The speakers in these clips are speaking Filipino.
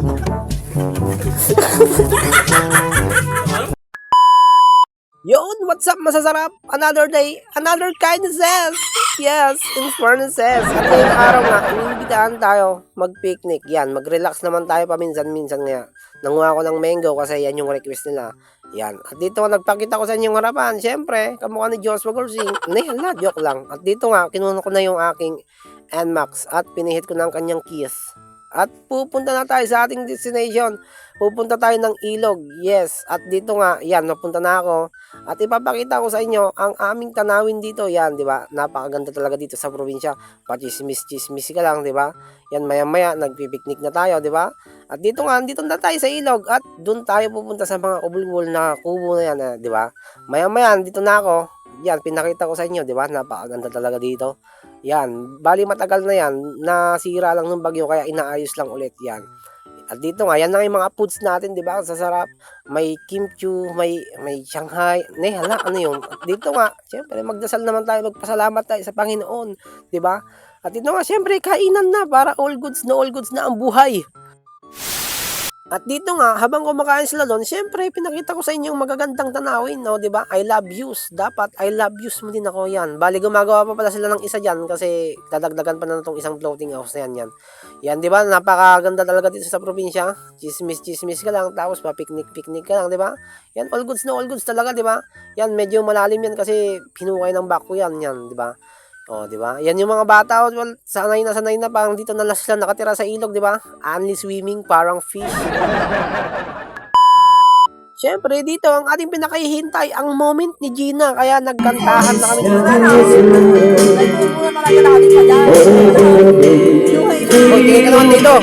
Yun, what's up masasarap? Another day, another kindnesses. Yes, in furnaces. At ngayong araw nga, iniimbitahan tayo mag-picnic. Yan, mag-relax naman tayo paminsan-minsan nga. Nanguha ko ng mango kasi yan yung request nila. Yan. At dito nga, nagpakita ko sa inyong harapan. Siyempre, kamukha ni Joshua Gorsing. Hala, joke lang. At dito nga, kinuha ko na yung aking NMAX at pinihit ko ng kanyang keys. At pupunta na tayo sa ating destination. Pupunta tayo ng Ilog. Yes. At dito nga, yan, napunta na ako. At ipapakita ko sa inyo ang aming tanawin dito. Yan, di ba? Napakaganda talaga dito sa probinsya. Pachismis-chismis ka lang, di ba? Yan, maya-maya, nagpipiknik na tayo, di ba? At dito nga, dito na tayo sa Ilog. At doon tayo pupunta sa mga ubul-ubul na kubo na yan, di ba? Maya-maya, dito na ako. Yan, pinakita ko sa inyo, di ba? Napakaganda talaga dito. Yan, bali matagal na yan, nasira lang ng bagyo kaya inaayos lang ulit yan. At dito nga, yan na yung mga foods natin, di ba? Sasarap, may kimchi, may Shanghai, hala, ano yun? At dito nga, syempre magdasal naman tayo, magpasalamat tayo sa Panginoon, di ba? At dito nga, syempre kainan na para all goods na ang buhay. At dito nga, habang kumakain sila doon, syempre, pinakita ko sa inyo yung magagandang tanawin, no, di ba? I love yous. Dapat, I love yous mo din ako yan. Bali, gumagawa pa pala sila ng isa dyan kasi dadagdagan pa na itong isang floating house na yan. Yan, di ba? Napakaganda talaga dito sa probinsya. Chismis ka lang, tapos pa-picnic ka lang, di ba? Yan, all goods talaga, di ba? Yan, medyo malalim yan kasi pinukay ng bako yan, di ba? Oh, di ba? Yan yung mga bata, well, sanay na parang dito na lang sila nakatira sa ilog, di ba? Only swimming, parang fish. Siyempre, dito ang ating pinakahihintay, ang moment ni Gina, kaya nagkantahan na kami dito. Hoy, tingin ka naman dito.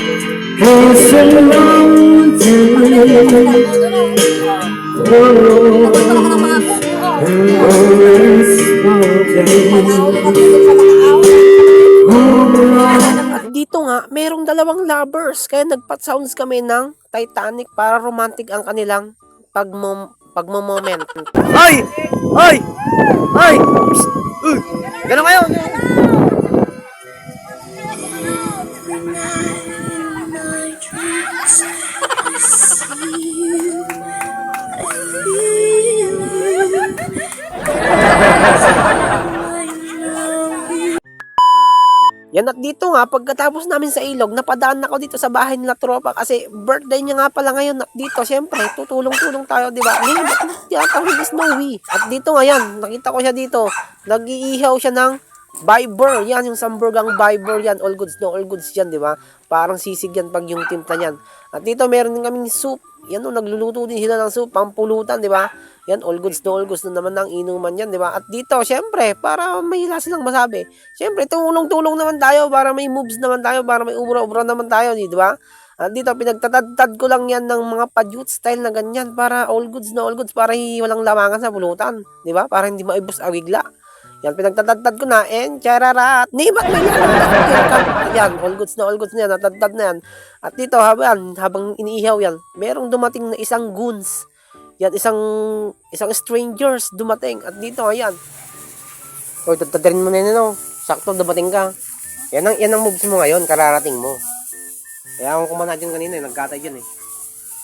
At dito nga, merong dalawang lovers, kaya nagpat-sounds kami ng Titanic para romantic ang kanilang pagmo-moment. Ay! Ay! Ay! Gano'n kayo? Yan, at dito nga, pagkatapos namin sa ilog, napadaan ako dito sa bahay nila tropa kasi birthday niya nga pala ngayon. At dito, syempre, tutulong-tulong tayo, di ba? Tiyatang hindi snowy. At dito nga yan, nakita ko siya dito. Nag-iihaw siya ng Viber. Yan, yung samburgang Viber yan. All goods yan, di ba? Parang sisig yan pag yung timpla niyan. At dito, meron din kaming soup. Yan, nagluluto din sila ng soup, pampulutan, di ba? Yan, all goods na naman ng inuman yan, di ba? At dito, syempre, para may hila silang masabi. Syempre, tulong-tulong naman tayo para may moves naman tayo, para may ubra-ubra naman tayo, di ba? At dito, pinagtatad ko lang yan ng mga padyut style na ganyan para all goods, para walang lamangan sa pulutan, di ba? Para hindi maibos awigla. Yan, pinagtatad ko na, and chararat. Di ba? Yan, all goods na yan, natadtad na yan. At dito, habang iniihaw yan, merong dumating na isang goons. Yan, isang strangers dumating. At dito, ayan. Hoy, tatarin mo na yun, no? Sakto, dumating ka. Yan ang moves mo ngayon, kararating mo. Kaya akong kumana dyan kanina, nagkatay dyan, eh.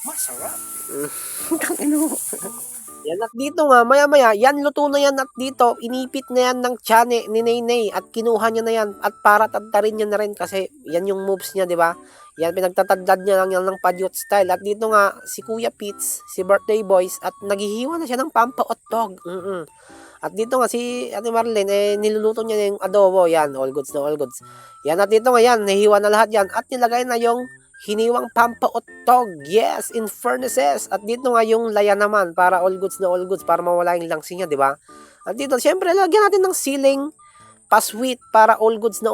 Masarap. Kakino. Yan, at dito nga, maya-maya, yan, luto na yan. At dito, inipit na yan ng tiyane ni Naynay. At kinuha niya na yan. At para tadtarin niya na rin kasi yan yung moves niya, di ba? Yan, pinagtatadlad niya lang yan ng padyot style. At dito nga, si Kuya Pitts, si Birthday Boys, at naghihiwa na siya ng pampaotdog. At dito nga, si Ate Marlene, niluluto niya na yung adobo. Yan, all goods. Yan, at dito nga, yan, nahiwa na lahat yan. At nilagay na yung hiniwang pampaotdog. Yes, in furnaces. At dito nga yung laya naman, para all goods, para mawala yung langsi niya, di ba? At dito, syempre, lagyan natin ng siling pa-sweet para all goods.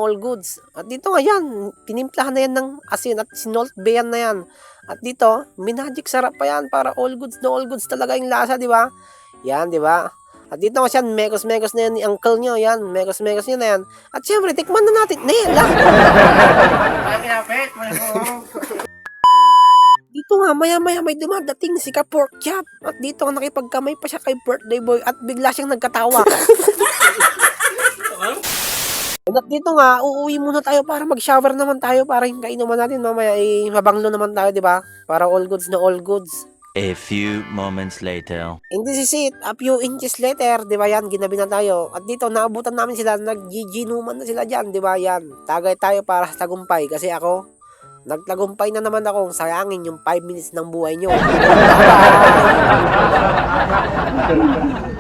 At dito nga yan, pinimplahan na yan ng asin at sinolt bayan na yan. At dito, minagic sarap pa yan para all goods talaga yung lasa, di ba? Yan, di ba? At dito nga siya, mekos na yan ni uncle nyo, yan, mekos nyo na yan. At syempre, tikman na natin, Dito nga, maya-maya may dumadating si Ka-Pork Chop. At dito nga nakipagkamay pa siya kay birthday boy at bigla siyang nagkatawa. And at dito nga, uuwi muna tayo para mag-shower naman tayo para yung kainuman natin mamaya mabanglo naman tayo, 'di ba? Para all goods na all goods. A few moments later. And this is it, a few inches later, 'di ba yan, ginabi na tayo. At dito, naabutan namin sila, nag-ginuman na sila dyan, 'di ba yan. Tagay tayo para sa tagumpay kasi ako, nagtagumpay na naman akong sayangin yung 5 minutes ng buhay nyo. Bye!